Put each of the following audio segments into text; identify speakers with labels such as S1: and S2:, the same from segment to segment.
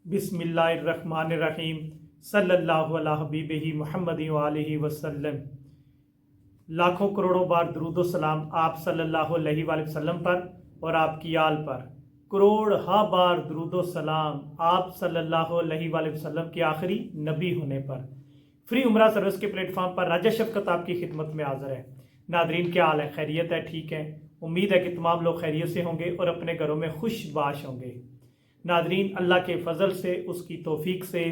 S1: बिस्मिल्लाहिर्रहमानिर्रहीम सल्लल्लाहु अला हबीबिही मुहम्मद व आलिहि वसल्लम। लाखों करोड़ों बार दरूद व सलाम आप सल्लल्लाहु अलैहि वसल्लम पर और आपकी आल पर। करोड़ हा बार दरूद व सलाम आप सल्लल्लाहु अलैहि वसल्लम के आखिरी नबी होने पर। फ्री उमरा सर्विस के प्लेटफॉर्म पर राजा शफकत आपकी खिदमत में हाजिर है। नादरीन क्या हाल है? खैरियत है? ठीक है। उम्मीद है कि तमाम लोग खैरियत से होंगे और अपने घरों में खुश बाश होंगे। नादरीन, अल्लाह के फजल से, उसकी तौफीक से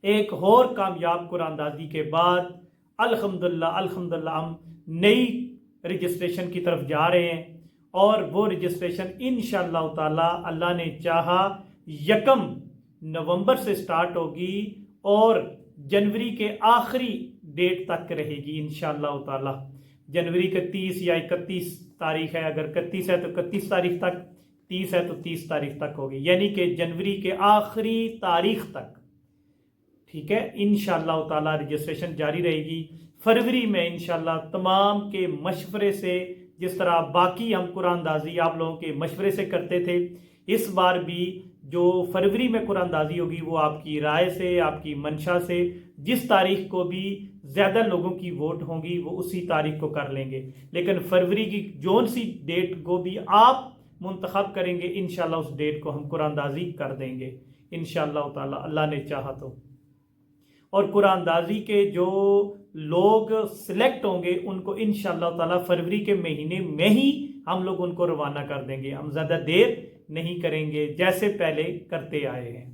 S1: एक और कामयाब कुरानदाजी के बाद अल्हम्दुलिल्लाह हम नई रजिस्ट्रेशन की तरफ जा रहे हैं और वो रजिस्ट्रेशन इंशाअल्लाह ताला अल्लाह ने चाहा 1 नवंबर से स्टार्ट होगी और जनवरी के आखिरी डेट तक रहेगी इंशाअल्लाह ताला। जनवरी के 30 या 31 तारीख है, अगर 31 है तो 31 तारीख तक, 30 है तो 30 तारीख तक होगी, यानी कि जनवरी के आखिरी तारीख तक। ठीक है, इंशाअल्लाह ताला रजिस्ट्रेशन जारी रहेगी। फरवरी में इंशाअल्लाह तमाम के मशवरे से, जिस तरह बाकी हम कुरानदाजी आप लोगों के मशवरे से करते थे, इस बार भी जो फरवरी में कुरानदाजी होगी वो आपकी राय से, आपकी मंशा से, जिस तारीख को भी ज़्यादा लोगों की वोट होंगी वो उसी तारीख को कर लेंगे। लेकिन फरवरी की जोन सी डेट को भी आप मुंतखब करेंगे, इंशाअल्लाह उस डेट को हम कुरानदाजी कर देंगे इंशाअल्लाह ताला, अल्लाह ने चाहा तो। और कुरानदाजी के जो लोग सिलेक्ट होंगे उनको इंशाअल्लाह ताला फरवरी के महीने में ही हम लोग उनको रवाना कर देंगे। हम ज़्यादा देर नहीं करेंगे, जैसे पहले करते आए हैं।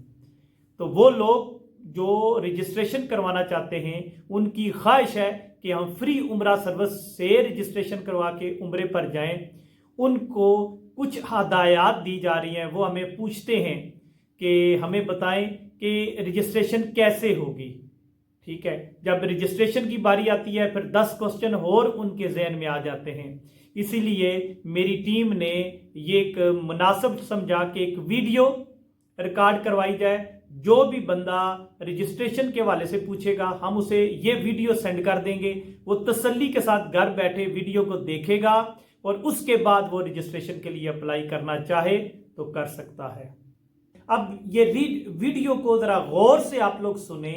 S1: तो वो लोग जो रजिस्ट्रेशन करवाना चाहते हैं उनकी ख्वाहिश है कि हम फ्री उम्रा सर्विस से रजिस्ट्रेशन करवा के उम्रे पर जाएं। उनको कुछ हदायत दी जा रही हैं। वो हमें पूछते हैं कि हमें बताएं कि रजिस्ट्रेशन कैसे होगी। ठीक है, जब रजिस्ट्रेशन की बारी आती है फिर 10 क्वेश्चन और उनके जहन में आ जाते हैं। इसीलिए मेरी टीम ने ये एक मुनासिब समझा कि एक वीडियो रिकॉर्ड करवाई जाए। जो भी बंदा रजिस्ट्रेशन के हवाले से पूछेगा हम उसे ये वीडियो सेंड कर देंगे। वो तसल्ली के साथ घर बैठे वीडियो को देखेगा और उसके बाद वो रजिस्ट्रेशन के लिए अप्लाई करना चाहे तो कर सकता है। अब ये वीडियो को ज़रा गौर से आप लोग सुने।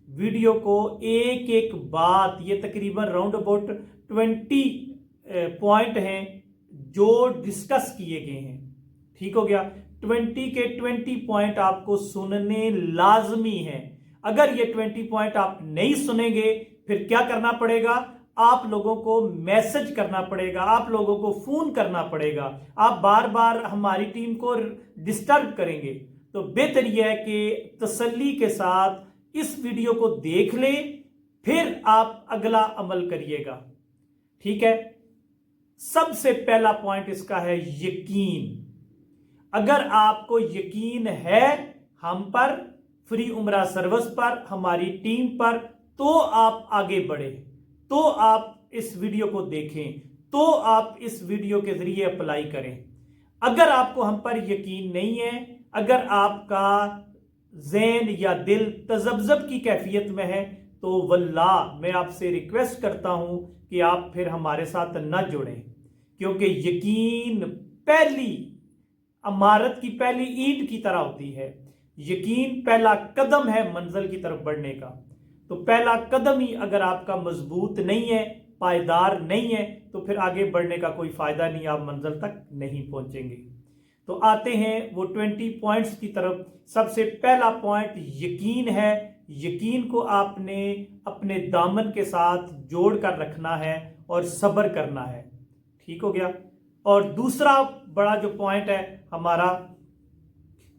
S1: वीडियो को एक एक बात, ये तकरीबन राउंड अबाउट 20 पॉइंट हैं जो डिस्कस किए गए हैं। ठीक हो गया, 20 के 20 पॉइंट आपको सुनने लाजमी है। अगर ये 20 पॉइंट आप नहीं सुनेंगे फिर क्या करना पड़ेगा? आप लोगों को मैसेज करना पड़ेगा, आप लोगों को फोन करना पड़ेगा। आप बार बार हमारी टीम को डिस्टर्ब करेंगे। तो बेहतर यह है कि तसल्ली के साथ इस वीडियो को देख ले, फिर आप अगला अमल करिएगा। ठीक है, सबसे पहला पॉइंट इसका है यकीन। अगर आपको यकीन है हम पर, फ्री उम्रा सर्विस पर, हमारी टीम पर, तो आप आगे बढ़े, तो आप इस वीडियो को देखें, तो आप इस वीडियो के जरिए अप्लाई करें। अगर आपको हम पर यकीन नहीं है, अगर आपका ज़हन या दिल तजब्जब की कैफियत में है, तो वल्लाह मैं आपसे रिक्वेस्ट करता हूं कि आप फिर हमारे साथ न जुड़ें। क्योंकि यकीन पहली इमारत की पहली ईंट की तरह होती है। यकीन पहला कदम है मंजिल की तरफ बढ़ने का। तो पहला कदम ही अगर आपका मजबूत नहीं है, पायदार नहीं है, तो फिर आगे बढ़ने का कोई फायदा नहीं, आप मंजिल तक नहीं पहुंचेंगे। तो आते हैं वो 20 पॉइंट्स की तरफ। सबसे पहला पॉइंट यकीन है। यकीन को आपने अपने दामन के साथ जोड़ कर रखना है और सब्र करना है। ठीक हो गया। और दूसरा बड़ा जो पॉइंट है हमारा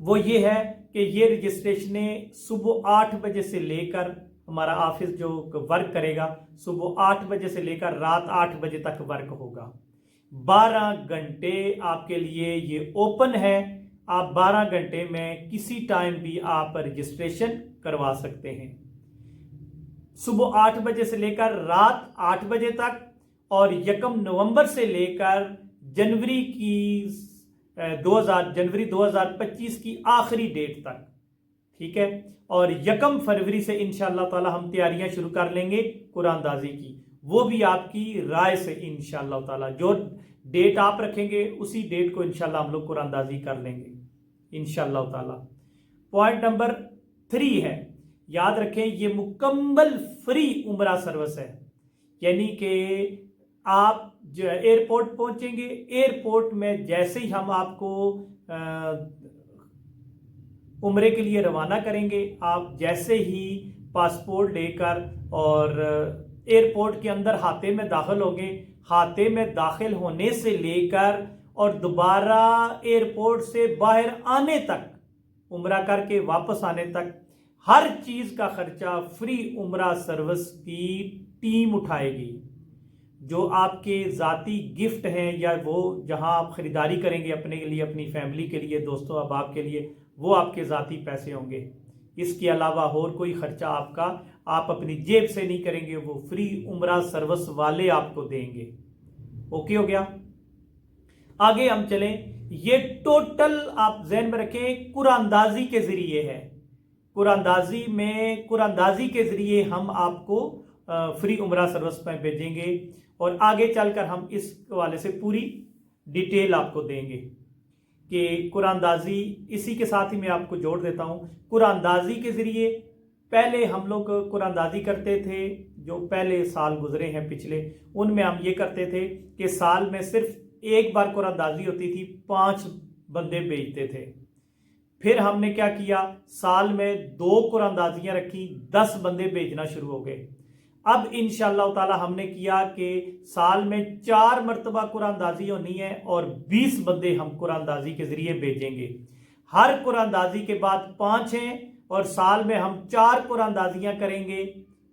S1: वो ये है कि ये रजिस्ट्रेशन सुबह 8 बजे से लेकर, हमारा ऑफिस जो वर्क करेगा सुबह 8 बजे से लेकर रात 8 बजे तक वर्क होगा। 12 घंटे आपके लिए ये ओपन है। आप 12 घंटे में किसी टाइम भी आप रजिस्ट्रेशन करवा सकते हैं, सुबह 8 बजे से लेकर रात 8 बजे तक, और 1 नवंबर से लेकर जनवरी 2025 की आखिरी डेट तक। ठीक है, और 1 फरवरी से इंशाअल्लाह ताला हम तैयारियां शुरू कर लेंगे कुरानदाजी की, वो भी आपकी राय से इंशाअल्लाह ताला। जो डेट आप रखेंगे उसी डेट को इंशाअल्लाह हम लोग कुरानदाजी कर लेंगे इंशाअल्लाह ताला। पॉइंट नंबर 3 है, याद रखें ये मुकम्मल फ्री उम्रा सर्विस है। यानी कि आप जो एयरपोर्ट पहुंचेंगे, एयरपोर्ट में जैसे ही हम आपको उम्रे के लिए रवाना करेंगे, आप जैसे ही पासपोर्ट लेकर और एयरपोर्ट के अंदर हाते में दाखिल होंगे, हाते में दाखिल होने से लेकर और दोबारा एयरपोर्ट से बाहर आने तक, उम्रा करके वापस आने तक, हर चीज़ का खर्चा फ्री उम्रा सर्विस की टीम उठाएगी। जो आपके ज़ाती गिफ्ट हैं या वो जहां आप ख़रीदारी करेंगे अपने के लिए, अपनी फैमिली के लिए, दोस्तों अहबाब के लिए, वो आपके ज़ाती पैसे होंगे। इसके अलावा और कोई ख़र्चा आपका आप अपनी जेब से नहीं करेंगे, वो फ्री उम्रा सर्विस वाले आपको देंगे। ओके हो गया। आगे हम चलें। ये टोटल आप ज़हन में रखें कुरानदाजी के ज़रिए है। कुरानदाजी के ज़रिए हम आपको फ्री उम्रा सर्विस में भेजेंगे और आगे चलकर हम इस हवाले से पूरी डिटेल आपको देंगे कि कुरानदाजी। इसी के साथ ही मैं आपको जोड़ देता हूँ, कुरानदाजी के ज़रिए पहले हम लोग कुरानदाजी करते थे, जो पहले साल गुजरे हैं पिछले, उनमें हम ये करते थे कि साल में सिर्फ एक बार कुरानदाजी होती थी, 5 बंदे भेजते थे। फिर हमने क्या किया, साल में 2 कुरानदाजियाँ रखी, 10 बंदे भेजना शुरू हो गए। अब इंशाअल्लाह ताला हमने किया कि साल में 4 मरतबा कुरानदाजी होनी है और 20 बंदे हम कुरानदाजी के ज़रिए भेजेंगे। हर कुरानदाजी के बाद 5 हैं और साल में हम 4 कुरानदाजियाँ करेंगे,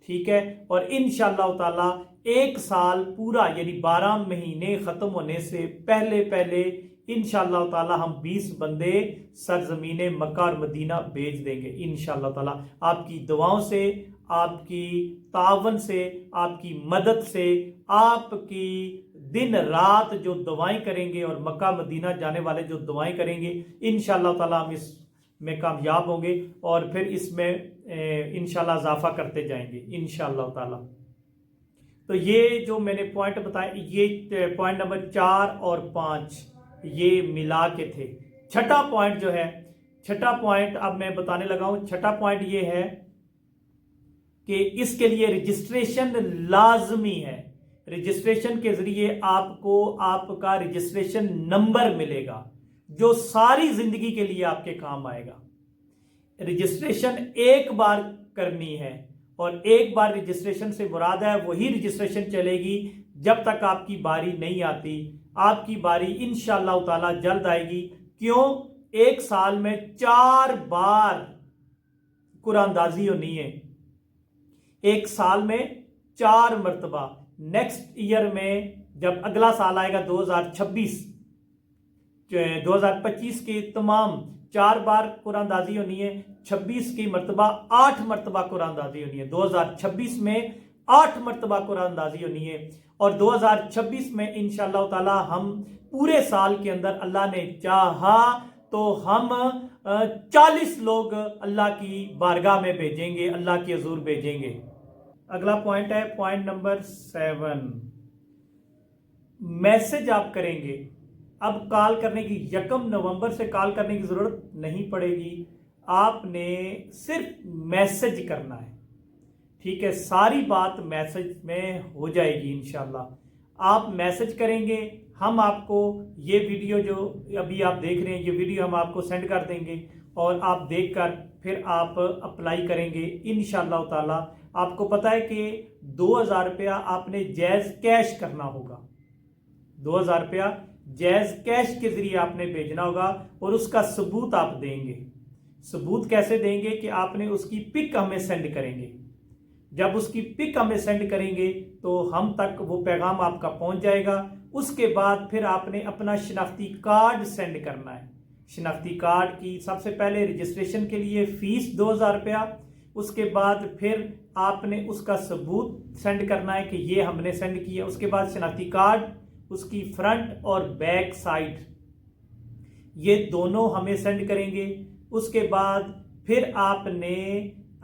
S1: ठीक है। और इंशाअल्लाह ताला एक साल पूरा यानी 12 महीने ख़त्म होने से पहले पहले इंशाअल्लाह ताला हम 20 बंदे सरजमीने मक्का और मदीना भेज देंगे इंशाअल्लाह ताला। आपकी दुआओं से, आपकी तावन से, आपकी मदद से, आपकी दिन रात जो दुआएं करेंगे और मक्का मदीना जाने वाले जो दुआएं करेंगे, इंशाअल्लाह ताला हम इसमें कामयाब होंगे और फिर इसमें इंशाअल्लाह इजाफा करते जाएंगे इंशाअल्लाह ताला। तो ये जो मैंने पॉइंट बताए, ये पॉइंट नंबर 4 और 5 ये मिला के थे। छठा पॉइंट जो है, छठा पॉइंट अब मैं बताने लगा हूं। छठा पॉइंट ये है कि इसके लिए रजिस्ट्रेशन लाजमी है। रजिस्ट्रेशन के जरिए आपको आपका रजिस्ट्रेशन नंबर मिलेगा जो सारी जिंदगी के लिए आपके काम आएगा। रजिस्ट्रेशन एक बार करनी है और एक बार रजिस्ट्रेशन से मुराद है वही रजिस्ट्रेशन चलेगी जब तक आपकी बारी नहीं आती। आपकी बारी इंशाअल्लाह ताला जल्द आएगी। क्यों? एक साल में 4 बार कुरानदाजी होनी है, एक साल में 4 मरतबा। नेक्स्ट ईयर में जब अगला साल आएगा 2025 की तमाम 4 बार कुरानदाजी होनी है, 26 की मरतबा 8 मरतबा कुरानदाजी होनी है। 2026 में 8 मरतबा कुरानदाजी होनी है और 2026 में इंशाअल्लाह ताला हम पूरे साल के अंदर अल्लाह ने चाहा तो हम 40 लोग अल्लाह की बारगाह में भेजेंगे, अल्लाह की हजूर भेजेंगे। अगला पॉइंट है पॉइंट नंबर 7। मैसेज आप करेंगे। अब कॉल करने की 1 नवंबर से कॉल करने की जरूरत नहीं पड़ेगी, आपने सिर्फ मैसेज करना है, ठीक है। सारी बात मैसेज में हो जाएगी इंशाल्लाह। आप मैसेज करेंगे, हम आपको ये वीडियो जो अभी आप देख रहे हैं ये वीडियो हम आपको सेंड कर देंगे और आप देखकर फिर आप अप्लाई करेंगे इंशाअल्लाह ताला। आपको पता है कि 2000 रुपया आपने जैज़ कैश करना होगा, 2000 रुपया जैज़ कैश के जरिए आपने भेजना होगा और उसका सबूत आप देंगे। सबूत कैसे देंगे कि आपने उसकी पिक हमें सेंड करेंगे। जब उसकी पिक हमें सेंड करेंगे तो हम तक वो पैगाम आपका पहुंच जाएगा। उसके बाद फिर आपने अपना शनाख्ती कार्ड सेंड करना है। शनाख्ती कार्ड की सबसे पहले रजिस्ट्रेशन के लिए फीस 2000 रुपया, उसके बाद फिर आपने उसका सबूत सेंड करना है कि ये हमने सेंड किया। उसके बाद शनाख्ती कार्ड, उसकी फ्रंट और बैक साइड ये दोनों हमें सेंड करेंगे। उसके बाद फिर आपने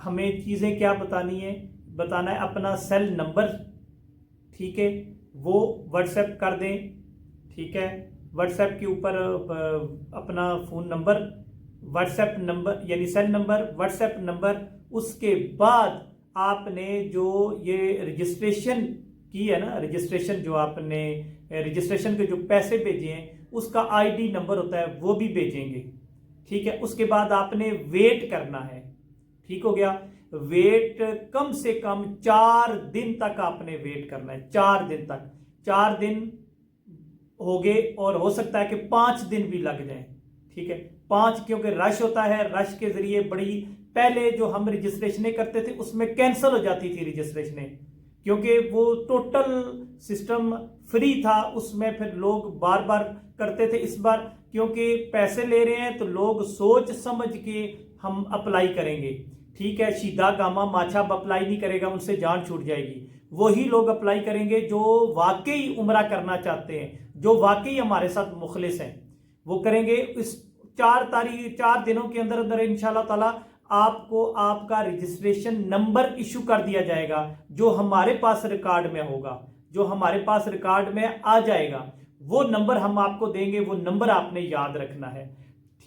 S1: हमें चीज़ें क्या बताना है अपना सेल नंबर, ठीक है, वो व्हाट्सएप कर दें, ठीक है। व्हाट्सएप के ऊपर अपना phone number WhatsApp number یعنی cell number, WhatsApp number, اس کے بعد آپ نے جو یہ رجسٹریشن کی ہے نا، رجسٹریشن جو آپ نے رجسٹریشن کے جو پیسے بھیجے ہیں اس کا آئی ڈی نمبر ہوتا ہے وہ بھی بھیجیں گے، ٹھیک ہے۔ اس کے بعد آپ نے ویٹ کرنا ہے، ٹھیک ہو گیا۔ ویٹ کم سے کم 4 دن تک آپ نے ویٹ کرنا ہے، 4 دن تک، 4 دن ہو گئے اور ہو سکتا ہے کہ 5 دن بھی لگ جائیں، ٹھیک ہے۔ 5 کیونکہ رش ہوتا ہے، رش کے ذریعے بڑی پہلے جو ہم رجسٹریشنیں کرتے تھے اس میں کینسل ہو جاتی تھی رجسٹریشنیں، کیونکہ وہ ٹوٹل سسٹم فری تھا، اس میں پھر لوگ بار بار کرتے تھے۔ اس بار کیونکہ پیسے لے رہے ہیں تو لوگ سوچ سمجھ کے ہم اپلائی کریں گے، ٹھیک ہے۔ شیدہ گاما ماچھا اپلائی نہیں کرے گا، ان سے جان چھوٹ جائے گی۔ وہی لوگ اپلائی کریں گے جو واقعی عمرہ کرنا چاہتے ہیں، جو واقعی ہمارے ساتھ مخلص ہیں، وہ کریں گے۔ اس 4 دنوں کے اندر اندر انشاءاللہ تعالی آپ کو آپ کا رجسٹریشن نمبر ایشو کر دیا جائے گا، جو ہمارے پاس ریکارڈ میں ہوگا، جو ہمارے پاس ریکارڈ میں آ جائے گا، وہ نمبر ہم آپ کو دیں گے، وہ نمبر آپ نے یاد رکھنا ہے،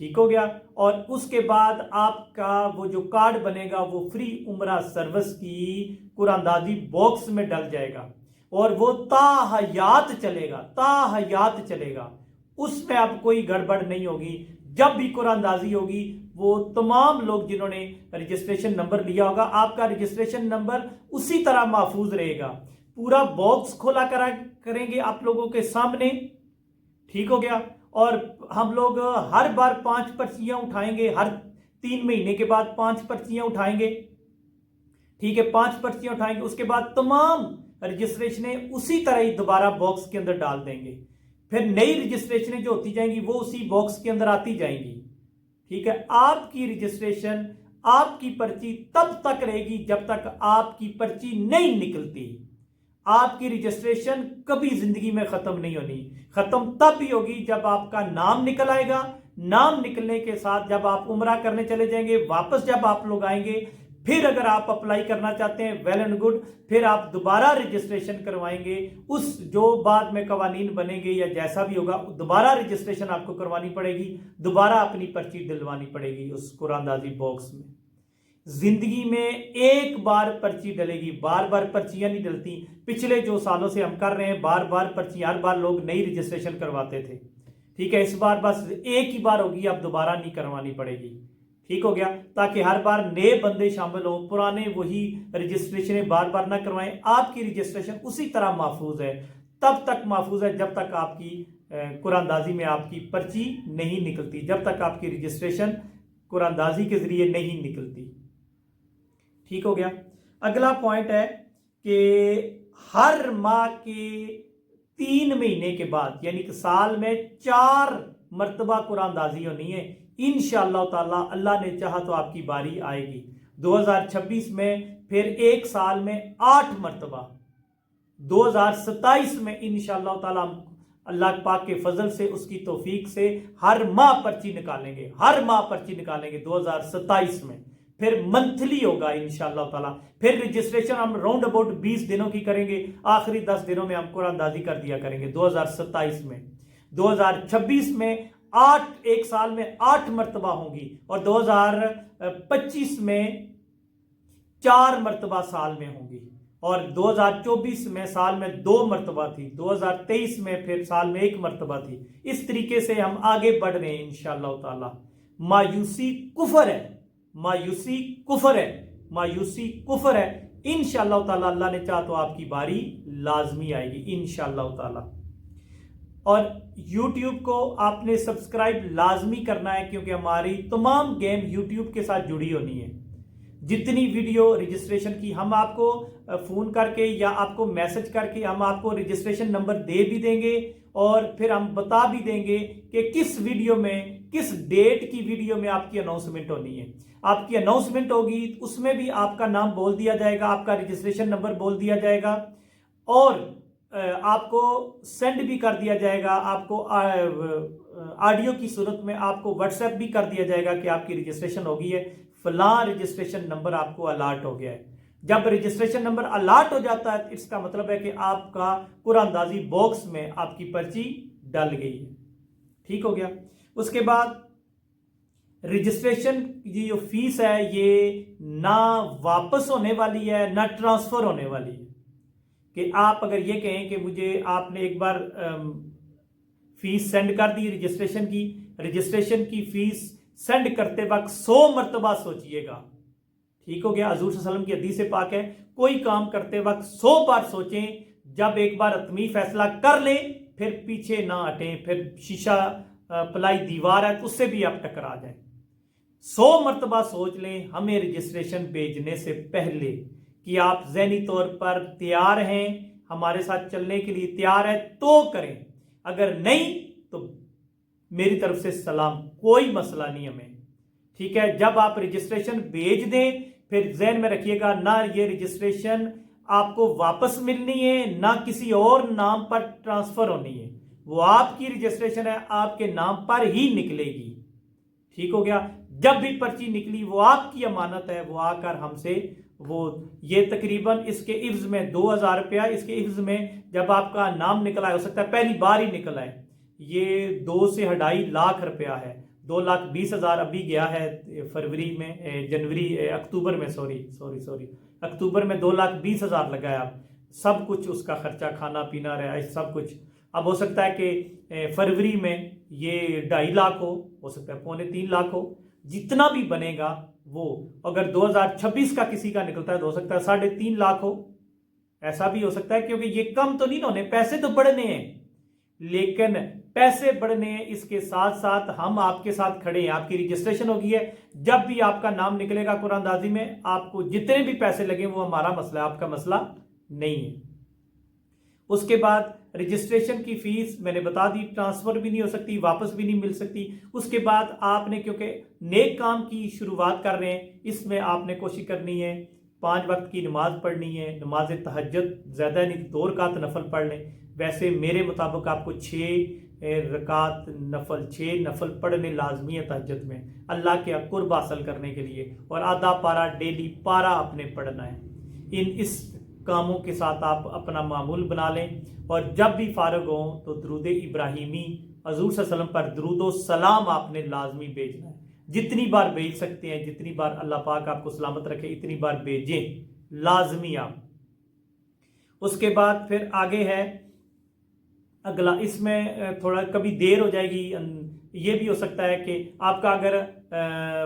S1: ٹھیک ہو گیا۔ اور اس کے بعد آپ کا وہ جو کارڈ بنے گا وہ فری عمرہ سروس کی قرآن دازی باکس میں ڈل جائے گا، اور وہ تا حیات چلے گا، تا حیات چلے گا، اس میں اب کوئی گڑبڑ نہیں ہوگی۔ جب بھی قرآن دازی ہوگی وہ تمام لوگ جنہوں نے رجسٹریشن نمبر لیا ہوگا، آپ کا رجسٹریشن نمبر اسی طرح محفوظ رہے گا۔ پورا باکس کھولا کریں گے آپ لوگوں کے سامنے، ٹھیک ہو گیا۔ اور ہم لوگ ہر بار 5 پرچیاں اٹھائیں گے، ہر 3 مہینے کے بعد 5 پرچیاں اٹھائیں گے، ٹھیک ہے۔ 5 پرچیاں اٹھائیں گے، اس کے بعد تمام رجسٹریشنیں اسی طرح ہی دوبارہ باکس کے اندر ڈال دیں گے۔ پھر نئی رجسٹریشنیں جو ہوتی جائیں گی وہ اسی باکس کے اندر آتی جائیں گی، ٹھیک ہے۔ آپ کی رجسٹریشن، آپ کی پرچی تب تک رہے گی جب تک آپ کی پرچی نہیں نکلتی۔ آپ کی رجسٹریشن کبھی زندگی میں ختم نہیں ہونی، ختم تب ہی ہوگی جب آپ کا نام نکل آئے گا۔ نام نکلنے کے ساتھ جب آپ عمرہ کرنے چلے جائیں گے، واپس جب آپ لوگ آئیں گے، پھر اگر آپ اپلائی کرنا چاہتے ہیں ویل اینڈ گڈ، پھر آپ دوبارہ رجسٹریشن کروائیں گے۔ اس جو بعد میں قوانین بنے گے یا جیسا بھی ہوگا، دوبارہ رجسٹریشن آپ کو کروانی پڑے گی، دوبارہ اپنی پرچی ڈلوانی پڑے گی اس قرآن دازی باکس میں۔ زندگی میں ایک بار پرچی ڈلے گی، بار بار پرچیاں نہیں ڈلتی۔ پچھلے جو سالوں سے ہم کر رہے ہیں بار بار پرچی، ہر بار لوگ نئی رجسٹریشن کرواتے تھے، ٹھیک ہے۔ اس بار بس ایک ہی بار ہوگی، اب دوبارہ نہیں کروانی پڑے گی، ٹھیک ہو گیا، تاکہ ہر بار نئے بندے شامل ہوں، پرانے وہی رجسٹریشنیں بار بار نہ کروائیں۔ آپ کی رجسٹریشن اسی طرح محفوظ ہے، تب تک محفوظ ہے جب تک آپ کی قرآن دازی میں آپ کی پرچی نہیں نکلتی، جب تک آپ کی رجسٹریشن قرآن دازی کے ذریعے نہیں نکلتی، ٹھیک ہو گیا۔ اگلا پوائنٹ ہے کہ ہر ماہ کے 3 مہینے کے بعد، یعنی کہ سال میں 4 مرتبہ قرآن دازی ہونی ہے انشاءاللہ تعالی۔ اللہ نے چاہا تو آپ کی باری آئے گی 2026 میں، پھر ایک سال میں 8 مرتبہ، 2027 میں انشاءاللہ تعالی اللہ پاک کے فضل سے، اس کی توفیق سے ہر ماہ پرچی نکالیں گے، ہر ماہ پرچی نکالیں گے 2027 میں۔ پھر منتھلی ہوگا انشاءاللہ تعالی۔ پھر رجسٹریشن ہم راؤنڈ اباؤٹ 20 دنوں کی کریں گے، آخری 10 دنوں میں ہم قرآن دازی کر دیا کریں گے 2027 میں۔ 2026 میں ایک سال میں 8 مرتبہ ہوں گی، اور 2025 میں 4 مرتبہ سال میں ہوں گی، اور 2024 میں سال میں 2 مرتبہ تھی، 2023 میں پھر سال میں 1 مرتبہ تھی۔ اس طریقے سے ہم آگے بڑھ رہے ہیں انشاءاللہ تعالی۔ مایوسی کفر ہے، مایوسی کفر ہے، مایوسی کفر ہے۔ انشاءاللہ تعالی اللہ نے چاہا تو آپ کی باری لازمی آئے گی انشاءاللہ تعالی۔ اور یوٹیوب کو آپ نے سبسکرائب لازمی کرنا ہے، کیونکہ ہماری تمام گیم یوٹیوب کے ساتھ جڑی ہونی ہے۔ جتنی ویڈیو رجسٹریشن کی ہم آپ کو فون کر کے یا آپ کو میسج کر کے ہم آپ کو رجسٹریشن نمبر دے بھی دیں گے، اور پھر ہم بتا بھی دیں گے کہ کس ویڈیو میں، کس ڈیٹ کی ویڈیو میں آپ کی اناؤنسمنٹ ہونی ہے۔ آپ کی اناؤنسمنٹ ہوگی اس میں بھی آپ کا نام بول دیا جائے گا، آپ کا رجسٹریشن نمبر بول دیا جائے گا، اور آپ کو سینڈ بھی کر دیا جائے گا، آپ کو آڈیو کی صورت میں آپ کو واٹس ایپ بھی کر دیا جائے گا کہ آپ کی رجسٹریشن ہو گئی ہے، فلاں رجسٹریشن نمبر آپ کو الاٹ ہو گیا ہے۔ جب رجسٹریشن نمبر الاٹ ہو جاتا ہے اس کا مطلب ہے کہ آپ کا قرآن دازی باکس میں آپ کی پرچی ڈل گئی ہے، ٹھیک ہو گیا۔ اس کے بعد रजिस्ट्रेशन की जो फीस है ये ना वापस होने वाली है ना ट्रांसफर होने वाली है। कि आप अगर ये कहें कि मुझे आपने एक बार फीस सेंड कर दी रजिस्ट्रेशन की फीस सेंड करते वक्त 100 मरतबा सोचिएगा। ठीक हो गया। हजूर सल्लल्लाहु अलैहि वसल्लम की हदीस से पाक है, कोई काम करते वक्त 100 बार सोचें, जब एक बार हतमी फैसला कर लें फिर पीछे ना हटें, फिर शीशा पलाई दीवार है तो उससे भी आप टकरा जाएं। 100 मरतबा सोच लें हमें रजिस्ट्रेशन भेजने से पहले कि आप ज़हनी तौर पर तैयार हैं, हमारे साथ चलने के लिए तैयार है तो करें, अगर नहीं तो मेरी तरफ से सलाम, कोई मसला नहीं हमें। ठीक है। जब आप रजिस्ट्रेशन भेज दें फिर जहन में रखिएगा, ना ये रजिस्ट्रेशन आपको वापस मिलनी है ना किसी और नाम पर ट्रांसफर होनी है, वो आपकी रजिस्ट्रेशन है, आपके नाम पर ही निकलेगी। ठीक हो गया। जब भी पर्ची निकली वो आपकी अमानत है, वो आकर हमसे वो ये तकरीबन इसके इव्ज में 2000 रुपया, इसके इव्ज में जब आपका नाम निकला है, हो सकता है पहली बार ही निकला है, ये 2 से 2.5 लाख रुपया है। 2,20,000 अभी गया है फरवरी में, अक्टूबर में, सॉरी अक्टूबर में 2,20,000 लगाया। सब कुछ उसका खर्चा, खाना पीना रिहाइश सब कुछ। अब हो सकता है कि फरवरी में ये 2.5 लाख हो सकता है 2.25 लाख हो, जितना भी बनेगा वो। अगर 2026 का किसी का निकलता है तो हो सकता है 3.5 लाख हो, ऐसा भी हो सकता है, क्योंकि ये कम तो नहीं होने, पैसे तो बढ़ने हैं, लेकिन पैसे बढ़ने हैं, इसके साथ साथ हम आपके साथ खड़े हैं। आपकी रजिस्ट्रेशन होगी है, जब भी आपका नाम निकलेगा कुरानदाजी में, आपको जितने भी पैसे लगे वो हमारा मसला है, आपका मसला नहीं है। उसके बाद रजिस्ट्रेशन की फीस मैंने बता दी, ट्रांसफर भी नहीं हो सकती, वापस भी नहीं मिल सकती। उसके बाद आपने, क्योंकि नेक काम की शुरुआत कर रहे हैं, इसमें आपने कोशिश करनी है 5 वक्त की नमाज पढ़नी है, नमाज तहज्जुद ज़्यादा नहीं 2 रकात नफल पढ़ लें। वैसे मेरे मुताबिक आपको 6 रकात नफल, 6 नफल पढ़ने लाजमी है तहज्जुद में, अल्लाह के कुर्ब हासिल करने के लिए, और आधा पारा डेली पारा आपने पढ़ना है। इस कामों के साथ आप अपना मामूल बना लें, और जब भी फारग हो तो दरूद इब्राहिमी हजूर सल्लल्लाहु अलैहि वसल्लम पर दरूदो सलाम आपने लाजमी भेजना है। जितनी बार भेज सकते हैं, जितनी बार अल्लाह पाक आपको सलामत रखे, इतनी बार भेजें लाजमी आप। उसके बाद फिर आगे है अगला, इसमें थोड़ा कभी देर हो जाएगी, ये भी हो सकता है कि आपका अगर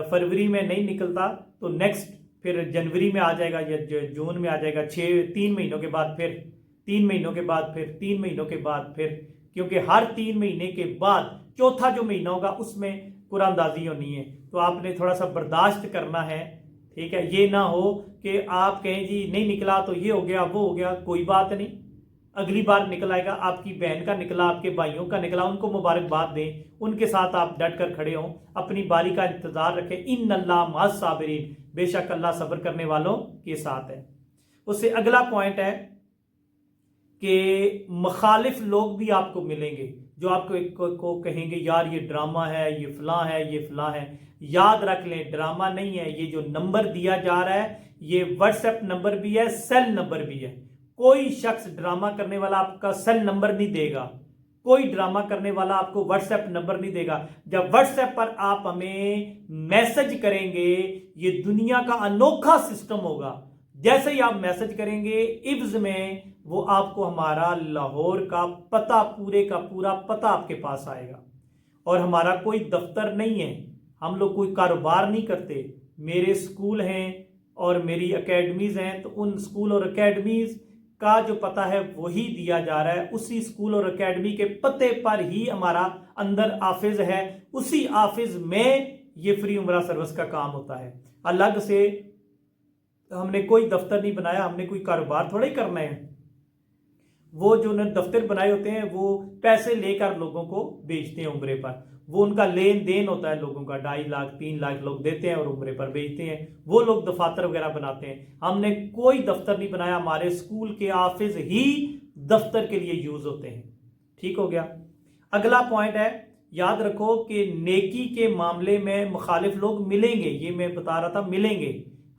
S1: फरवरी में नहीं निकलता तो नेक्स्ट फिर जनवरी में आ जाएगा या जून में आ जाएगा, 3 महीनों के बाद फिर 3 महीनों के बाद फिर 3 महीनों के बाद फिर, क्योंकि हर 3 महीने के बाद चौथा जो महीना होगा उसमें कुरानदाजी होनी है, तो आपने थोड़ा सा बर्दाश्त करना है। ठीक है। ये ना हो कि आप कहें जी नहीं निकला तो ये हो गया वो हो गया, कोई बात नहीं, अगली बार निकल आएगा। आपकी बहन का निकला, आपके भाइयों का निकला, उनको मुबारकबाद दें, उनके साथ आप डट कर खड़े हों, अपनी बारी का इंतजार रखें। इन्नल्लाह मअस साबिरीन, बेशक अल्लाह सब्र करने वालों के साथ है। उससे अगला पॉइंट है कि मुखालिफ लोग भी आपको मिलेंगे जो आपको कहेंगे यार ये ड्रामा है, ये फलां है, ये फलां है। याद रख लें ड्रामा नहीं है, ये जो नंबर दिया जा रहा है ये व्हाट्सएप नंबर भी है, सेल नंबर भी है। कोई शख्स ड्रामा करने वाला आपका सेल नंबर नहीं देगा, कोई ड्रामा करने वाला आपको व्हाट्सएप नंबर नहीं देगा। जब व्हाट्सएप पर आप हमें मैसेज करेंगे, ये दुनिया का अनोखा सिस्टम होगा, जैसे ही आप मैसेज करेंगे इब्ज में वो आपको हमारा लाहौर का पता, पूरे का पूरा पता आपके पास आएगा। और हमारा कोई दफ्तर नहीं है, हम लोग कोई कारोबार नहीं करते, मेरे स्कूल हैं और मेरी एकेडमीज हैं, तो उन स्कूल और एकेडमीज का जो पता है वही दिया जा रहा है, उसी स्कूल और एकेडमी के पते पर ही हमारा अंदर ऑफिस है, उसी ऑफिस में ये फ्री उम्रा सर्विस का काम होता है। अलग से हमने कोई दफ्तर नहीं बनाया, हमने कोई कारोबार थोड़ा ही करना है। वो जो दफ्तर बनाए होते हैं वो पैसे लेकर लोगों को बेचते हैं उम्रे पर, वो उनका लेन देन होता है लोगों का, 2.5 लाख 3 लाख लोग देते हैं और उम्रे पर बेचते हैं, वो लोग दफातर वगैरह बनाते हैं। हमने कोई दफ्तर नहीं बनाया, हमारे स्कूल के ऑफिस ही दफ्तर के लिए यूज होते हैं। ठीक हो गया। अगला पॉइंट है, याद रखो कि नेकी के मामले में मुखालिफ लोग मिलेंगे, ये मैं बता रहा था, मिलेंगे।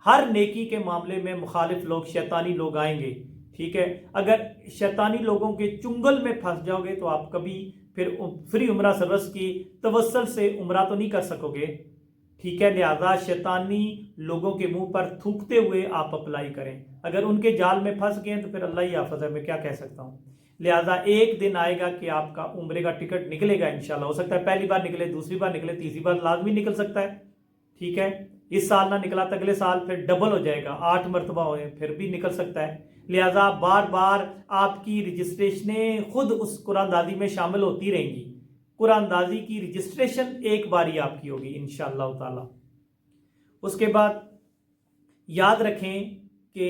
S1: हर नेकी के मामले में मुखालिफ लोग, शैतानी लोग आएंगे। ठीक है। अगर शैतानी लोगों के चुंगल में फंस जाओगे तो आप कभी फिर फ्री उम्रा सर्विस की तवस्सल से उम्रा तो नहीं कर सकोगे। ٹھیک ہے، لہذا شیطانی لوگوں کے منہ پر تھوکتے ہوئے آپ اپلائی کریں، اگر ان کے جال میں پھنس گئے ہیں تو پھر اللہ ہی حافظ ہے، میں کیا کہہ سکتا ہوں۔ لہذا ایک دن آئے گا کہ آپ کا عمرے کا ٹکٹ نکلے گا انشاءاللہ، ہو سکتا ہے پہلی بار نکلے، دوسری بار نکلے، تیسری بار لازمی نکل سکتا ہے، ٹھیک ہے۔ اس سال نہ نکلا تو اگلے سال پھر ڈبل ہو جائے گا، 8 مرتبہ ہوئے پھر بھی نکل سکتا ہے۔ لہذا بار بار آپ کی رجسٹریشنیں خود اس قرآن دازی میں شامل ہوتی رہیں گی، قرآن دازی کی رجسٹریشن ایک باری آپ کی ہوگی انشاءاللہ تعالی۔ اس کے بعد یاد رکھیں کہ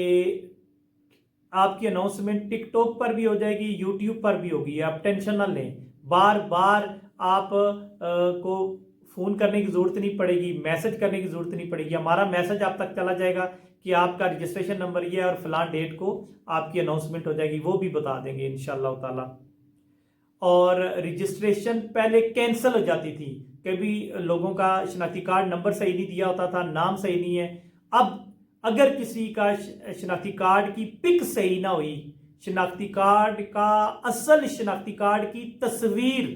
S1: آپ کی اناؤنسمنٹ ٹک ٹاک پر بھی ہو جائے گی، یوٹیوب پر بھی ہوگی، آپ ٹینشن نہ لیں، بار بار آپ کو فون کرنے کی ضرورت نہیں پڑے گی، میسج کرنے کی ضرورت نہیں پڑے گی، ہمارا میسج آپ تک چلا جائے گا کہ آپ کا رجسٹریشن نمبر یہ ہے اور فلاں ڈیٹ کو آپ کی اناؤنسمنٹ ہو جائے گی، وہ بھی بتا دیں گے انشاءاللہ تعالی۔ اور رجسٹریشن پہلے کینسل ہو جاتی تھی، کبھی لوگوں کا شناختی کارڈ نمبر صحیح نہیں دیا ہوتا تھا، نام صحیح نہیں ہے، اب اگر کسی کا شناختی کارڈ کی پک صحیح نہ ہوئی، شناختی کارڈ کا اصل شناختی کارڈ کی تصویر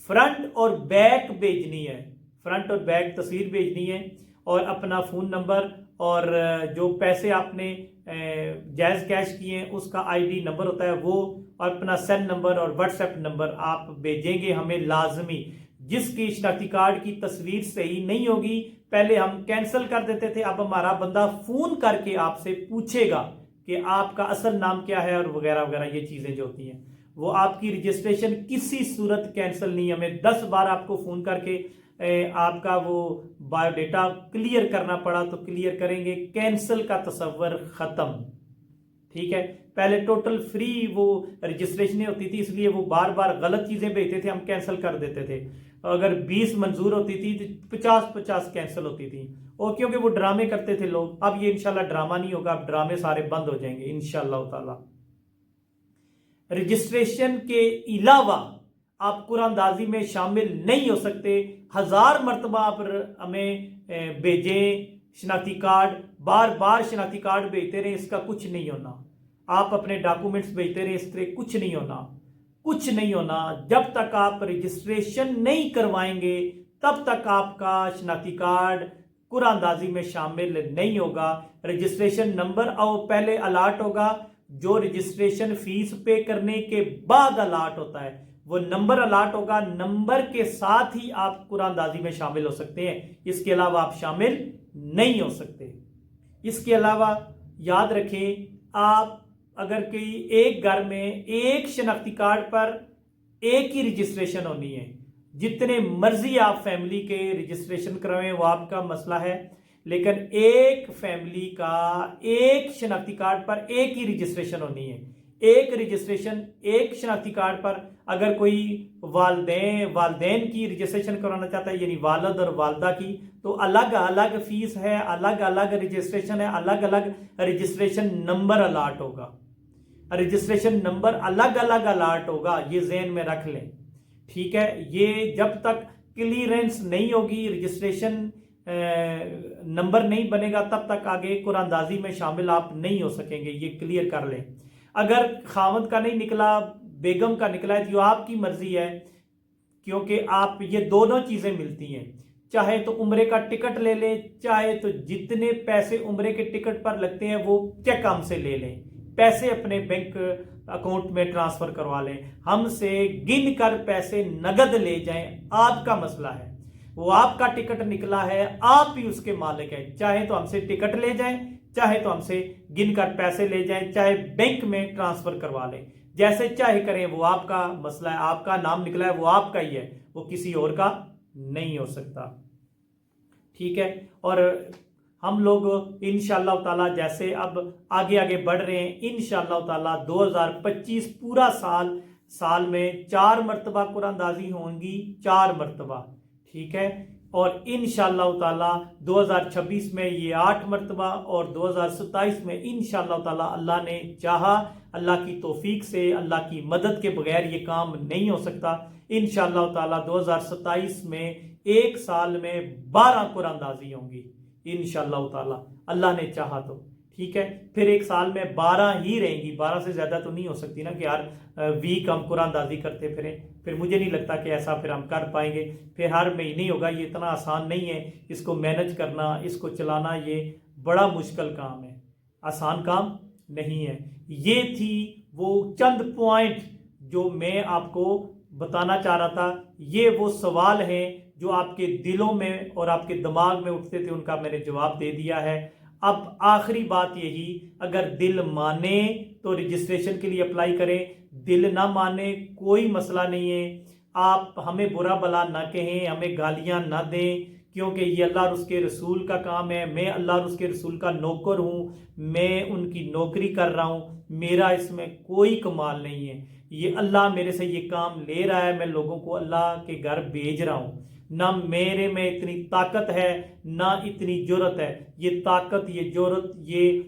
S1: فرنٹ اور بیک بھیجنی ہے، فرنٹ اور بیک تصویر بھیجنی ہے، اور اپنا فون نمبر اور جو پیسے آپ نے جائز کیش کیے ہیں اس کا آئی ڈی نمبر ہوتا ہے وہ، اور اپنا سیل نمبر اور واٹس ایپ نمبر آپ بھیجیں گے ہمیں لازمی۔ جس کی شناختی کارڈ کی تصویر صحیح نہیں ہوگی، پہلے ہم کینسل کر دیتے تھے، اب ہمارا بندہ فون کر کے آپ سے پوچھے گا کہ آپ کا اصل نام کیا ہے اور وغیرہ وغیرہ، یہ چیزیں جو ہوتی ہیں وہ آپ کی رجسٹریشن کسی صورت کینسل نہیں، ہمیں 10 بار آپ کو فون کر کے آپ کا وہ بایو ڈیٹا کلیئر کرنا پڑا تو کلیئر کریں گے، کینسل کا تصور ختم، ٹھیک ہے۔ پہلے ٹوٹل فری وہ رجسٹریشنیں ہوتی تھی، اس لیے وہ بار بار غلط چیزیں بھیجتے تھے، ہم کینسل کر دیتے تھے، اگر 20 منظور ہوتی تھی تو 50 کینسل ہوتی تھی، اور کیونکہ وہ ڈرامے کرتے تھے لوگ۔ اب یہ انشاءاللہ ڈرامہ نہیں ہوگا، اب ڈرامے سارے بند ہو جائیں گے انشاءاللہ تعالی۔ رجسٹریشن کے علاوہ آپ قرآن دازی میں شامل نہیں ہو سکتے، 1000 مرتبہ آپ ہمیں بھیجیں شناختی کارڈ، بار بار شناختی کارڈ بھیجتے رہیں، اس کا کچھ نہیں ہونا، آپ اپنے ڈاکومنٹس بھیجتے رہیں، اس طرح کچھ نہیں ہونا، کچھ نہیں ہونا۔ جب تک آپ رجسٹریشن نہیں کروائیں گے تب تک آپ کا شناختی کارڈ قرآن دازی میں شامل نہیں ہوگا۔ رجسٹریشن نمبر پہلے الاٹ ہوگا، جو رجسٹریشن فیس پے کرنے کے بعد الاٹ ہوتا ہے وہ نمبر الاٹ ہوگا، نمبر کے ساتھ ہی آپ قرآن دازی میں شامل ہو سکتے ہیں، اس کے علاوہ آپ شامل نہیں ہو سکتے۔ اس کے علاوہ یاد رکھیں، آپ اگر کوئی ایک گھر میں ایک شناختی کارڈ پر ایک ہی رجسٹریشن ہونی ہے، جتنے مرضی آپ فیملی کے رجسٹریشن کروائیں وہ آپ کا مسئلہ ہے، لیکن ایک فیملی کا ایک شناختی کارڈ پر ایک ہی رجسٹریشن ہونی ہے، ایک رجسٹریشن ایک شناختی کارڈ پر۔ اگر کوئی والدین کی رجسٹریشن کرانا چاہتا ہے، یعنی والد اور والدہ کی، تو الگ الگ فیس ہے، الگ الگ رجسٹریشن ہے، الگ الگ رجسٹریشن نمبر الاٹ ہوگا، رجسٹریشن نمبر الگ الگ الاٹ ہوگا، یہ ذہن میں رکھ لیں، ٹھیک ہے۔ یہ جب تک کلیئرنس نہیں ہوگی، رجسٹریشن نمبر نہیں بنے گا، تب تک آگے قرآن دازی میں شامل آپ نہیں ہو سکیں گے، یہ کلیئر کر لیں۔ اگر خاوند کا نہیں نکلا، بیگم کا نکلا ہے، جو آپ کی مرضی ہے، کیونکہ آپ یہ دونوں چیزیں ملتی ہیں، چاہے تو عمرے کا ٹکٹ لے لیں، چاہے تو جتنے پیسے عمرے کے ٹکٹ پر لگتے ہیں وہ چیک ہم سے لے لیں، پیسے اپنے بینک اکاؤنٹ میں ٹرانسفر کروا لیں، ہم سے گن کر پیسے نگد لے جائیں، آپ کا مسئلہ ہے، وہ آپ کا ٹکٹ نکلا ہے، آپ ہی اس کے مالک ہیں، چاہے تو ہم سے ٹکٹ لے جائیں، چاہے تو ہم سے گن کر پیسے لے جائیں، چاہے بینک میں ٹرانسفر کروا لیں، جیسے چاہے کریں، وہ آپ کا مسئلہ ہے، آپ کا نام نکلا ہے وہ آپ کا ہی ہے، وہ کسی اور کا نہیں ہو سکتا، ٹھیک ہے۔ اور ہم لوگ انشاءاللہ تعالی جیسے اب آگے آگے بڑھ رہے ہیں، انشاءاللہ تعالی 2025 پورا سال میں 4 مرتبہ قرآن دازی ہوں گی، 4 مرتبہ، ٹھیک ہے۔ اور انشاءاللہ تعالی 2026 میں یہ 8 مرتبہ، اور 2027 میں انشاءاللہ تعالی اللہ نے چاہا، اللہ کی توفیق سے، اللہ کی مدد کے بغیر یہ کام نہیں ہو سکتا۔ انشاءاللہ تعالی 2027 میں ایک سال میں 12 قرآن دازی ہوں گی انشاءاللہ تعالی، اللہ نے چاہا تو، ٹھیک ہے، پھر ایک سال میں 12 ہی رہیں گی، 12 سے زیادہ تو نہیں ہو سکتی نا کہ ہر ویک ہم قرآن اندازی کرتے پھریں، پھر مجھے نہیں لگتا کہ ایسا پھر ہم کر پائیں گے، پھر ہر مہینے ہوگا، یہ اتنا آسان نہیں ہے، اس کو مینج کرنا، اس کو چلانا یہ بڑا مشکل کام ہے، آسان کام نہیں ہے۔ یہ تھی وہ چند پوائنٹ جو میں آپ کو بتانا چاہ رہا تھا، یہ وہ سوال ہیں جو آپ کے دلوں میں اور آپ کے دماغ میں اٹھتے تھے، ان کا میں نے جواب دے دیا ہے۔ اب آخری بات یہی، اگر دل مانے تو رجسٹریشن کے لیے اپلائی کریں، دل نہ مانے کوئی مسئلہ نہیں ہے، آپ ہمیں برا بلا نہ کہیں، ہمیں گالیاں نہ دیں، کیونکہ یہ اللہ اور اس کے رسول کا کام ہے، میں اللہ اور اس کے رسول کا نوکر ہوں، میں ان کی نوکری کر رہا ہوں، میرا اس میں کوئی کمال نہیں ہے، یہ اللہ میرے سے یہ کام لے رہا ہے، میں لوگوں کو اللہ کے گھر بھیج رہا ہوں، نہ میرے میں اتنی طاقت ہے نہ اتنی جرت ہے، یہ طاقت، یہ جرت، یہ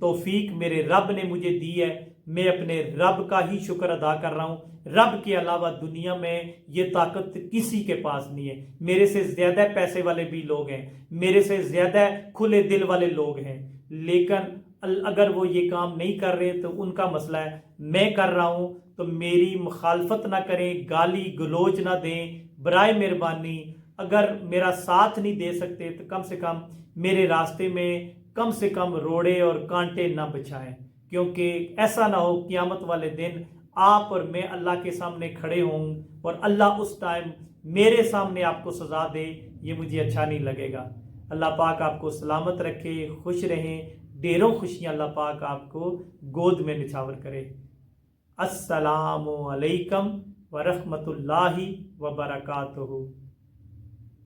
S1: توفیق میرے رب نے مجھے دی ہے، میں اپنے رب کا ہی شکر ادا کر رہا ہوں، رب کے علاوہ دنیا میں یہ طاقت کسی کے پاس نہیں ہے، میرے سے زیادہ پیسے والے بھی لوگ ہیں، میرے سے زیادہ کھلے دل والے لوگ ہیں، لیکن اگر وہ یہ کام نہیں کر رہے تو ان کا مسئلہ ہے، میں کر رہا ہوں تو میری مخالفت نہ کریں، گالی گلوچ نہ دیں، برائے مہربانی، اگر میرا ساتھ نہیں دے سکتے تو کم سے کم میرے راستے میں کم سے کم روڑے اور کانٹے نہ بچھائیں، کیونکہ ایسا نہ ہو قیامت والے دن آپ اور میں اللہ کے سامنے کھڑے ہوں اور اللہ اس ٹائم میرے سامنے آپ کو سزا دے، یہ مجھے اچھا نہیں لگے گا۔ اللہ پاک آپ کو سلامت رکھے، خوش رہیں، ڈھیروں خوشیاں اللہ پاک آپ کو گود میں نچھاور کرے۔ السلام علیکم ورحمۃ اللہ وبرکاتہ۔